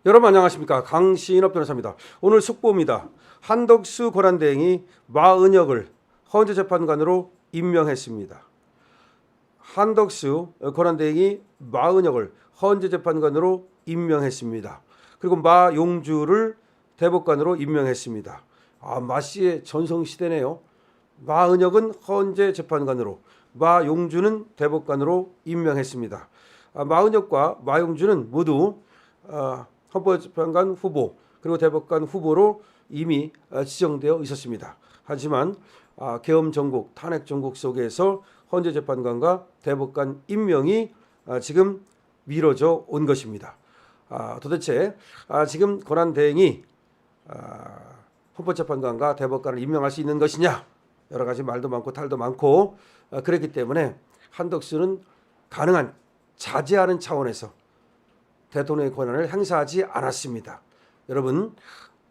여러분 안녕하십니까, 강신업 변호사입니다. 오늘 속보입니다. 한덕수 권한대행이 마은혁을 헌재재판관으로 임명했습니다. 한덕수 권한대행이 마은혁을 헌재재판관으로 임명했습니다. 그리고 마용주를 대법관으로 임명했습니다. 마씨의 전성시대네요. 마은혁은 헌재재판관으로, 마용주는 대법관으로 임명했습니다. 마은혁과 마용주는 모두 헌법재판관 후보 그리고 대법관 후보로 이미 지정되어 있었습니다. 하지만 계엄 정국, 탄핵 정국 속에서 헌재재판관과 대법관 임명이 지금 미뤄져 온 것입니다. 도대체 지금 권한대행이 헌법재판관과 대법관을 임명할 수 있는 것이냐, 여러 가지 말도 많고 탈도 많고 그랬기 때문에 한덕수는 가능한 자제하는 차원에서 대통령의 권한을 행사하지 않았습니다. 여러분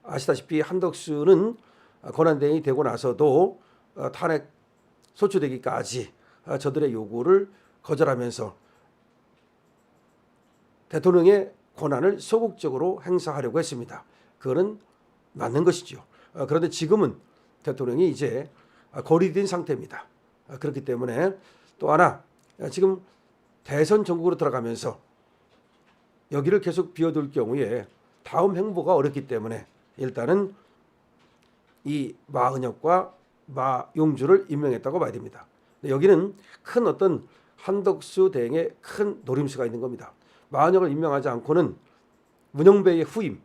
아시다시피 한덕수는 권한대행이 되고 나서도 탄핵 소추되기까지 저들의 요구를 거절하면서 대통령의 권한을 소극적으로 행사하려고 했습니다. 그거는 맞는 것이죠. 그런데 지금은 대통령이 이제 거리된 상태입니다. 그렇기 때문에 또 하나, 지금 대선 전국으로 들어가면서 여기를 계속 비워둘 경우에 다음 행보가 어렵기 때문에 일단은 이 마은혁과 마용주를 임명했다고 봐야 됩니다. 여기는 큰 어떤 한덕수 대행의 큰 노림수가 있는 겁니다. 마은혁을 임명하지 않고는 문영배의 후임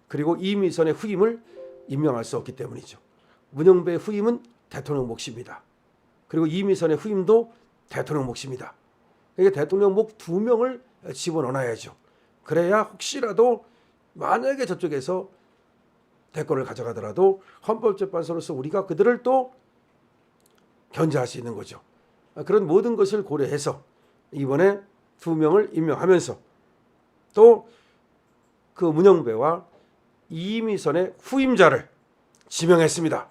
그리고 이미선의 후임을 임명할 수 없기 때문이죠. 문영배의 후임은 대통령 몫입니다. 그리고 이미선의 후임도 대통령 몫입니다. 그러니까 대통령 몫 2명을 집어넣어야죠. 그래야 혹시라도 만약에 저쪽에서 대권을 가져가더라도 헌법재판소로서 우리가 그들을 또 견제할 수 있는 거죠. 그런 모든 것을 고려해서 이번에 2명을 임명하면서 또 그 문영배와 이미선의 후임자를 지명했습니다.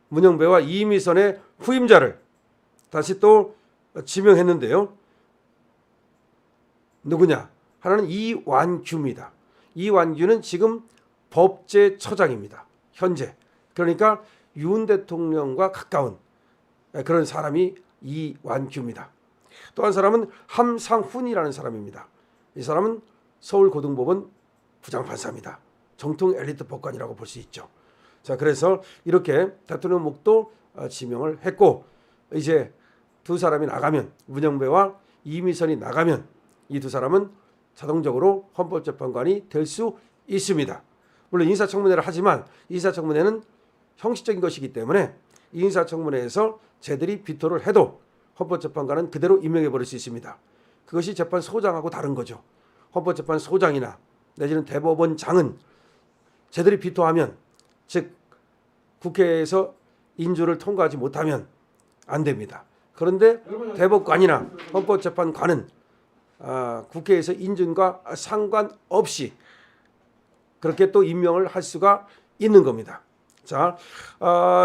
문영배와 이미선의 후임자를 다시 또 지명했는데요. 누구냐? 하나는 이완규입니다. 이완규는 지금 법제처장입니다. 현재. 그러니까 윤 대통령과 가까운 그런 사람이 이완규입니다. 또 한 사람은 함상훈이라는 사람입니다. 이 사람은 서울고등법원 부장판사입니다. 정통 엘리트 법관이라고 볼 수 있죠. 자, 그래서 이렇게 대통령 몫도 지명을 했고, 이제 두 사람이 나가면, 문영배와 이미선이 나가면 이 두 사람은 자동적으로 헌법재판관이 될 수 있습니다. 물론 인사청문회를 하지만 인사청문회는 형식적인 것이기 때문에 인사청문회에서 쟤들이 비토를 해도 헌법재판관은 그대로 임명해버릴 수 있습니다. 그것이 재판소장하고 다른 거죠. 헌법재판소장이나 내지는 대법원장은 쟤들이 비토하면, 즉 국회에서 인주를 통과하지 못하면 안 됩니다. 그런데 대법관이나 헌법재판관은 국회에서 인준과 상관없이 그렇게 또 임명을 할 수가 있는 겁니다. 자,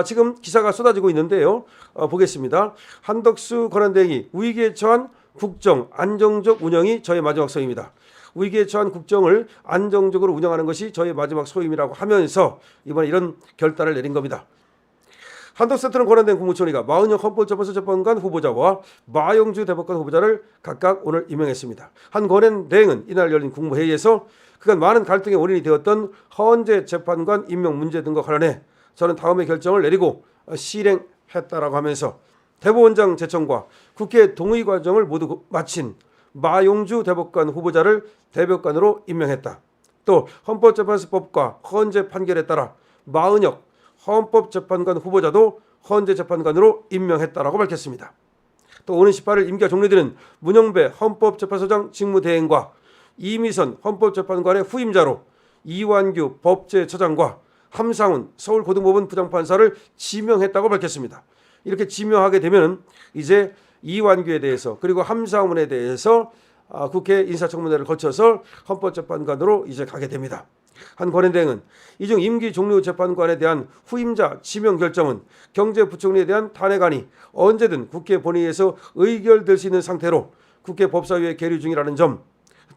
지금 기사가 쏟아지고 있는데요. 보겠습니다. 한덕수 권한대행이 위기에 처한 국정 안정적 운영이 저의 마지막 소임이다. 위기에 처한 국정을 안정적으로 운영하는 것이 저의 마지막 소임이라고 하면서 이번에 이런 결단을 내린 겁니다. 한덕수 대통령 권한대행 국무총리가 마은혁 헌법재판소 재판관 후보자와 마용주 대법관 후보자를 각각 오늘 임명했습니다. 한 권한대행은 이날 열린 국무회의에서 그간 많은 갈등의 원인이 되었던 헌재재판관 임명 문제 등과 관련해 저는 다음의 결정을 내리고 실행했다라고 하면서 대법원장 제청과 국회 동의 과정을 모두 마친 마용주 대법관 후보자를 대법관으로 임명했다. 또 헌법재판소법과 헌재 판결에 따라 마은혁 헌법재판관 후보자도 헌재재판관으로 임명했다라고 밝혔습니다. 또 오는 18일 임기가 종료되는 문영배 헌법재판소장 직무대행과 이미선 헌법재판관의 후임자로 이완규 법제처장과 함상훈 서울고등법원 부장판사를 지명했다고 밝혔습니다. 이렇게 지명하게 되면 이제 이완규에 대해서 그리고 함상훈에 대해서 국회 인사청문회를 거쳐서 헌법재판관으로 이제 가게 됩니다. 한 권한대행은 이중 임기 종료 재판관에 대한 후임자 지명 결정은 경제부총리에 대한 탄핵안이 언제든 국회 본회의에서 의결될 수 있는 상태로 국회 법사위에 계류 중이라는 점,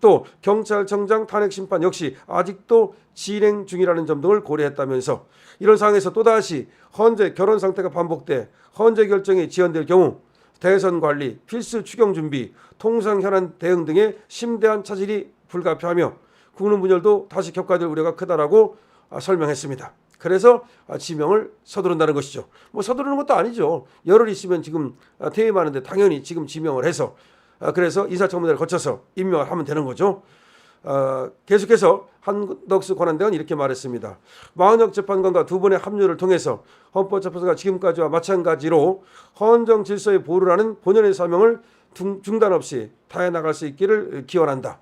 또 경찰청장 탄핵 심판 역시 아직도 진행 중이라는 점 등을 고려했다면서 이런 상황에서 또다시 헌재 결혼 상태가 반복돼 헌재 결정이 지연될 경우 대선 관리, 필수 추경 준비, 통상 현안 대응 등의 심대한 차질이 불가피하며 국론 분열도 다시 격화될 우려가 크다라고 설명했습니다. 그래서 지명을 서두른다는 것이죠. 뭐 서두르는 것도 아니죠. 열흘 있으면 지금 퇴임하는데 당연히 지금 지명을 해서 그래서 인사청문회를 거쳐서 임명을 하면 되는 거죠. 계속해서 한덕수 권한대행은 이렇게 말했습니다. 마은혁 재판관과 두 번의 합류를 통해서 헌법재판소가 지금까지와 마찬가지로 헌정 질서의 보호를 하는 본연의 사명을 중단 없이 다해 나갈 수 있기를 기원한다.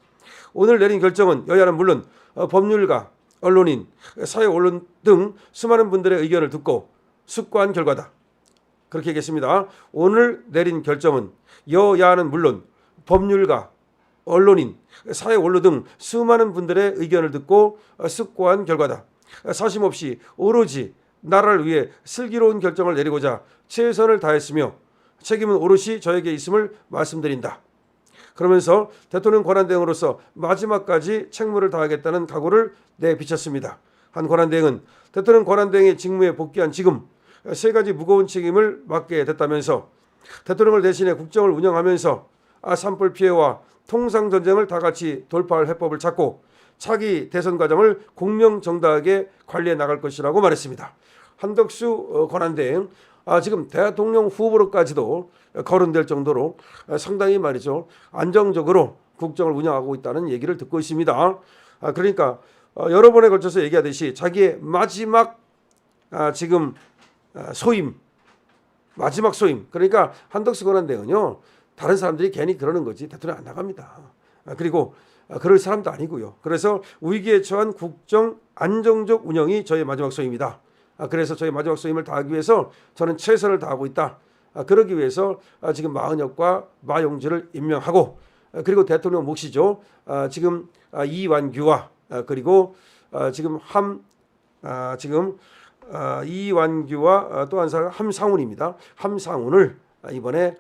오늘 내린 결정은 여야는 물론 법률가, 언론인, 사회 언론 등 수많은 분들의 의견을 듣고 숙고한 결과다. 그렇게 얘기했습니다. 오늘 내린 결정은 여야는 물론 법률가, 언론인, 사회 원로 등 수많은 분들의 의견을 듣고 숙고한 결과다. 사심없이 오로지 나라를 위해 슬기로운 결정을 내리고자 최선을 다했으며 책임은 오롯이 저에게 있음을 말씀드린다. 그러면서 대통령 권한대행으로서 마지막까지 책무를 다하겠다는 각오를 내비쳤습니다. 한 권한대행은 대통령 권한대행의 직무에 복귀한 지금 세 가지 무거운 책임을 맡게 됐다면서 대통령을 대신해 국정을 운영하면서 산불 피해와 통상전쟁을 다 같이 돌파할 해법을 찾고 차기 대선 과정을 공명정당하게 관리해 나갈 것이라고 말했습니다. 한덕수 권한대행 지금 대통령 후보로까지도 거론될 정도로 상당히 말이죠 안정적으로 국정을 운영하고 있다는 얘기를 듣고 있습니다. 그러니까 여러 번에 걸쳐서 얘기하듯이 자기의 마지막 지금 소임 마지막 소임 그러니까 한덕수 권한대행은요 다른 사람들이 괜히 그러는 거지 대통령 안 나갑니다. 그리고 그럴 사람도 아니고요. 그래서 위기에 처한 국정 안정적 운영이 저의 마지막 소임이다. 그래서 저희 마지막 소임을 다하기 위해서 저는 최선을 다하고 있다. 그러기 위해서 지금 마은혁과 마용진을 임명하고 그리고 대통령 몫이죠. 지금 이완규와 그리고 지금 이완규와 또 한 사람 함상훈입니다. 함상훈을 이번에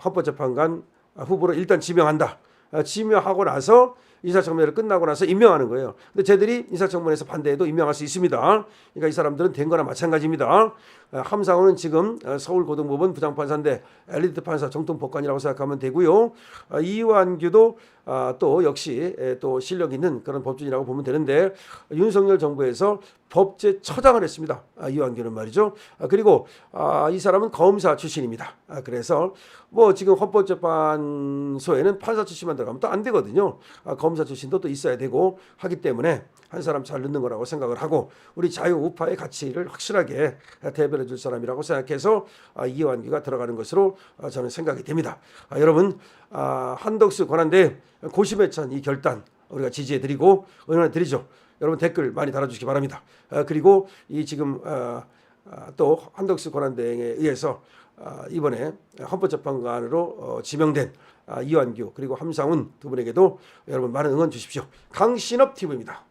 헌법재판관 후보로 일단 지명한다. 지명하고 나서 인사청문회를 끝나고 나서 임명하는 거예요. 근데 쟤들이 인사청문회에서 반대해도 임명할 수 있습니다. 그러니까 이 사람들은 된 거나 마찬가지입니다. 함상훈은 지금 서울고등법원 부장판사인데 엘리트 판사 정통 법관이라고 생각하면 되고요. 이완규도 또 역시 또 실력 있는 그런 법조인이라고 보면 되는데 윤석열 정부에서 법제처장을 했습니다. 이완규는 말이죠. 그리고 이 사람은 검사 출신입니다. 그래서 뭐 지금 헌법재판소에는 판사 출신만 들어가면 또 안 되거든요. 검사 출신도 또 있어야 되고 하기 때문에 한 사람 잘 넣는 거라고 생각을 하고 우리 자유우파의 가치를 확실하게 대변해 줄 사람이라고 생각해서 이완규가 들어가는 것으로 저는 생각이 됩니다. 여러분 한덕수 권한대행 고심에 찬 이 결단 우리가 지지해 드리고 응원해 드리죠. 여러분 댓글 많이 달아주시기 바랍니다. 그리고 이 지금 또 한덕수 권한대행에 의해서 이번에 헌법재판관으로 지명된 이완규 그리고 함상훈 두 분에게도 여러분 많은 응원 주십시오. 강신업 TV입니다.